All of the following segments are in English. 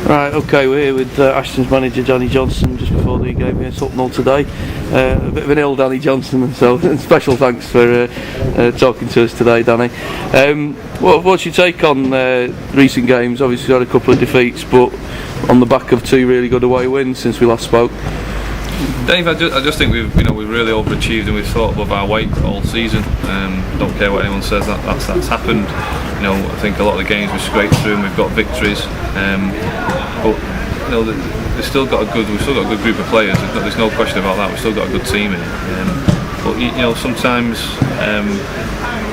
Right, okay, we're here with Ashton's manager Danny Johnson just before the game against Hucknall today. A bit of an ill Danny Johnson, so special thanks for talking to us today, Danny. What's your take on recent games? Obviously, you had a couple of defeats, but on the back of two really good away wins since we last spoke. Dave, I just think we've really overachieved and we've thought above our weight all season. Don't care what anyone says, that's happened. I think a lot of the games we scraped through and we've got victories. But we've still got a good group of players. There's no question about that. We've still got a good team in it. But sometimes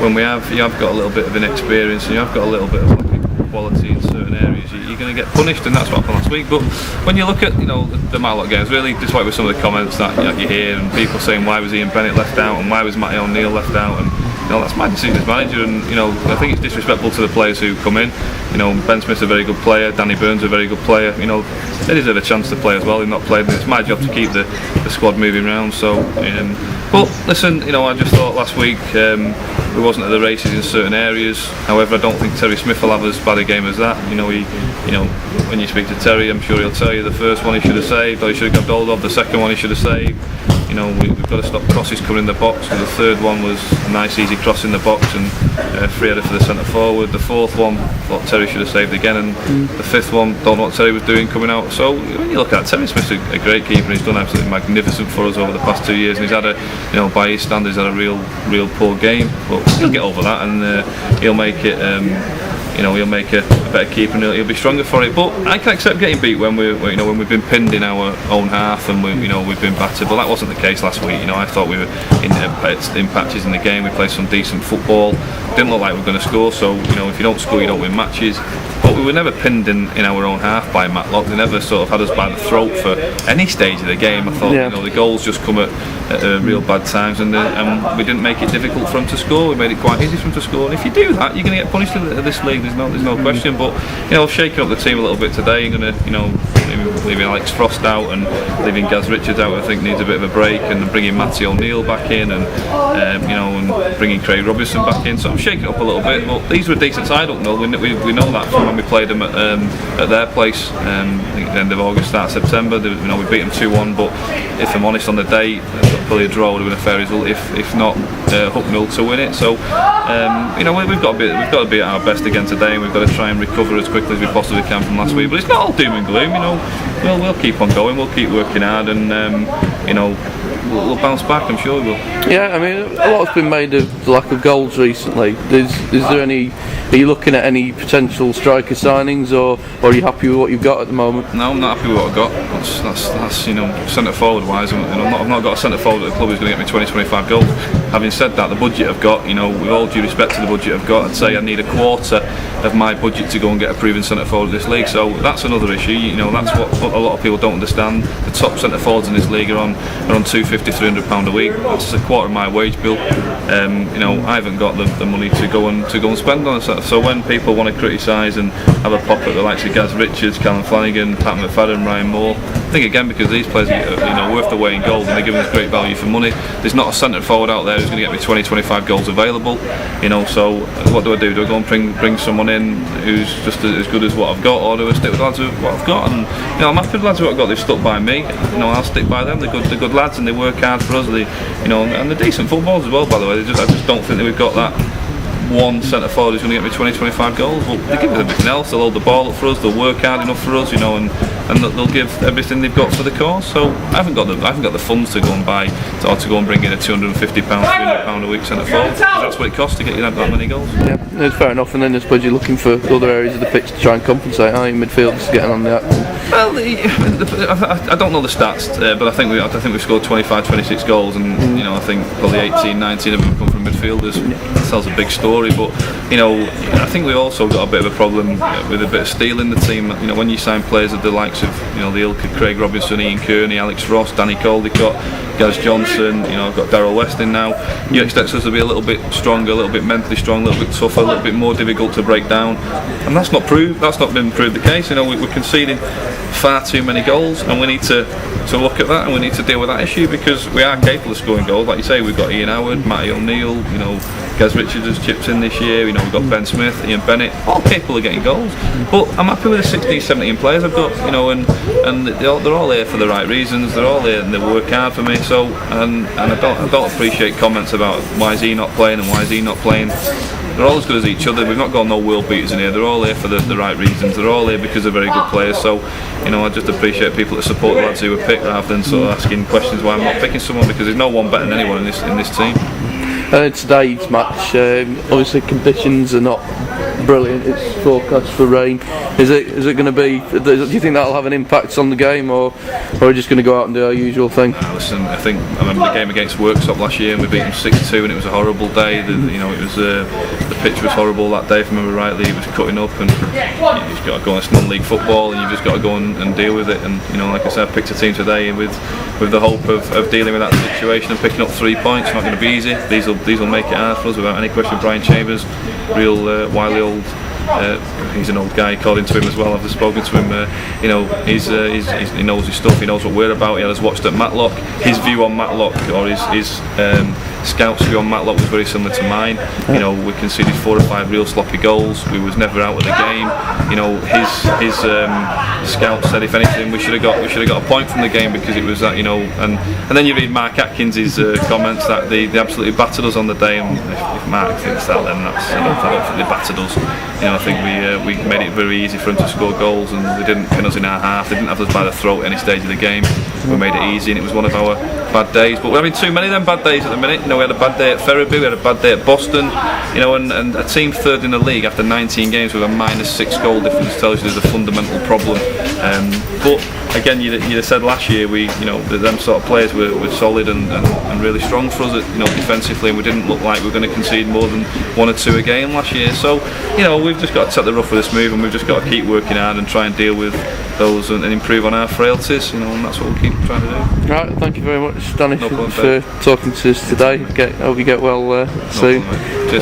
when you have got a little bit of inexperience and you have got a little bit of quality in certain areas, you're going to get punished, and that's what happened last week. But when you look at the Matlock games, really, despite with some of the comments that you hear and people saying why was Ian Bennett left out and why was Matty O'Neill left out, and that's my decision as manager, and I think it's disrespectful to the players who come in. Ben Smith's a very good player, Danny Burns a very good player. They deserve a chance to play as well. They've not played, and it's my job to keep the squad moving around. So, but listen, I just thought last week we wasn't at the races in certain areas. However, I don't think Terry Smith will have as bad a game as that. When you speak to Terry, I'm sure he'll tell you the first one he should have saved, or he should have got hold of. The second one he should have saved. We've got to stop crosses coming in the box. The third one was a nice easy cross in the box and free header for the centre forward. The fourth one, thought Terry should have saved again, and the fifth one, don't know what Terry was doing coming out. So when you look at it, Terry Smith's a great keeper, and he's done absolutely magnificent for us over the past 2 years, and he's had by his standards, had a real poor game, but he'll get over that, and he'll make it. He'll make a better keeper and he'll be stronger for it. But I can accept getting beat when when we've been pinned in our own half and we've been battered. But that wasn't the case last week. I thought we were in patches in the game. We played some decent football. Didn't look like we were going to score. So if you don't score, you don't win matches. But we were never pinned in our own half by Matlock. They never sort of had us by the throat for any stage of the game. I thought the goals just come at real bad times, and we didn't make it difficult for them to score. We made it quite easy for them to score. And if you do that, you're going to get punished in this league. There's no question. But shaking up the team a little bit today. You're going to leaving Alex Frost out and leaving Gaz Richards out. I think needs a bit of a break, and bringing Matty O'Neill back in, and and bringing Craig Robinson back in. So I'm shaking it up a little bit. But these were decent. I don't know. We know that from when we played them at their place. I think at the end of August, start of September. We beat them 2-1. But if I'm honest, on the day, probably a draw would have been a fair result. If not, Hucknall to win it. So we've got to be at our best again today, and we've got to try and recover as quickly as we possibly can from last week. But it's not all doom and gloom. We'll keep on going. We'll keep working hard, and we'll bounce back. I'm sure we will. Yeah, I mean, a lot's been made of the lack of goals recently. Are you looking at any potential striker signings, or are you happy with what you've got at the moment? No, I'm not happy with what I've got. That's centre forward wise. I've not got a centre forward at the club who's going to get me 20-25 goals. Having said that, the budget I've got, with all due respect to the budget I've got, I'd say I need a quarter of my budget to go and get a proven centre forward in this league. So that's another issue. That's what a lot of people don't understand. The top centre forwards in this league are on £250-300 a week. That's a quarter of my wage bill. I haven't got the money to go and spend on it. So when people want to criticise and have a pop at the likes of Gaz Richards, Callum Flanagan, Pat McFadden, Ryan Moore, I think again because these players are worth the weight in gold and they're giving us great value for money. There's not a centre forward out there who's going to get me 20-25 goals available. So what do? Do I go and bring someone in who's just as good as what I've got, or do I stick with lads with what I've got? And I'm happy with lads who I've got. They've stuck by me. I'll stick by them. They're good lads and they work hard for us. And they're decent footballers as well. By the way, I just don't think that we've got that one centre forward who's going to get me 20-25 goals. But they give us everything else. They'll hold the ball up for us. They'll work hard enough for us, and they'll give everything they've got for the cause. So I haven't got the funds to go and buy or to go and bring in a £250, £300 a week centre forward. That's what it costs to get you that many goals. Yeah, it's fair enough. And then I suppose you're looking for other areas of the pitch to try and compensate. Midfielders getting on that. Well, I don't know the stats, but I think we've scored 25-26 goals, and I think probably 18-19 of them come from midfielders. That tells a big story. But I think we've also got a bit of a problem with a bit of steel in the team. When you sign players of the likes of the ilk of Craig Robinson, Ian Kearney, Alex Frost, Danny Caldicott, Gaz Johnson, I've got Daryl Weston now. You expect us to be a little bit stronger, a little bit mentally strong, a little bit tougher, a little bit more difficult to break down, and that's not been proved the case. We're conceding far too many goals, and we need to look at that, and we need to deal with that issue, because we are capable of scoring goals. Like you say, we've got Ian Howard, Matty O'Neill, Nigel, Gaz Richards has chipped in this year, we've got Ben Smith, Ian Bennett, all capable of getting goals. But I'm happy with the 16, 17 players I've got, and they're all here for the right reasons, they're all here and they work hard for me, so, and I don't appreciate comments about why is he not playing and why is he not playing. They're all as good as each other. We've not got no world beaters in here. They're all here for the right reasons. They're all here because they're very good players. So, I just appreciate people that support the lads who were picked rather than sort of asking questions why I'm not picking someone, because there's no one better than anyone in this team. Today's match, obviously conditions are not brilliant. It's forecast for rain. Is it going to be? Do you think that'll have an impact on the game, or are we just going to go out and do our usual thing? Listen, I remember the game against Worksop last year, and we beat them 6-2, and it was a horrible day. The pitch was horrible that day, if I remember rightly. It was cutting up, and you just got to go on. It's non-league football, and you've just got to go and deal with it. And like I said, I picked a team today with the hope of dealing with that situation and picking up 3 points. It's not going to be easy. These will make it hard for us without any question. Brian Chambers, real wily old. He's an old guy, according to him as well. I've just spoken to him. He knows his stuff. He knows what we're about. He had us watched at Matlock. His view on Matlock, or his scouts' view on Matlock, was very similar to mine. We conceded 4 or 5 real sloppy goals. We was never out of the game. His scouts said if anything we should have got a point from the game, because it was that and then you read Mark Atkins's comments that they absolutely battered us on the day. And if Mark thinks that, then that's I don't think they battered us. I think we made it very easy for them to score goals, and they didn't pin us in our half. They didn't have us by the throat at any stage of the game. We made it easy, and it was one of our bad days. But we're having too many of them bad days at the minute. We had a bad day at Ferriby, we had a bad day at Boston. And a team third in the league after 19 games with a -6 goal difference tells you there's a fundamental problem. But again, you'd have said last year them sort of players were solid and really strong for us, defensively, and we didn't look like we were going to concede more than 1 or 2 a game last year. So we've just got to take the rough with this move, and we've just got to keep working hard and try and deal with those and improve on our frailties, and that's what we'll keep trying to do. Right, thank you very much, Danny, No problem, for talking to us today. Hope you get well soon. Cheers.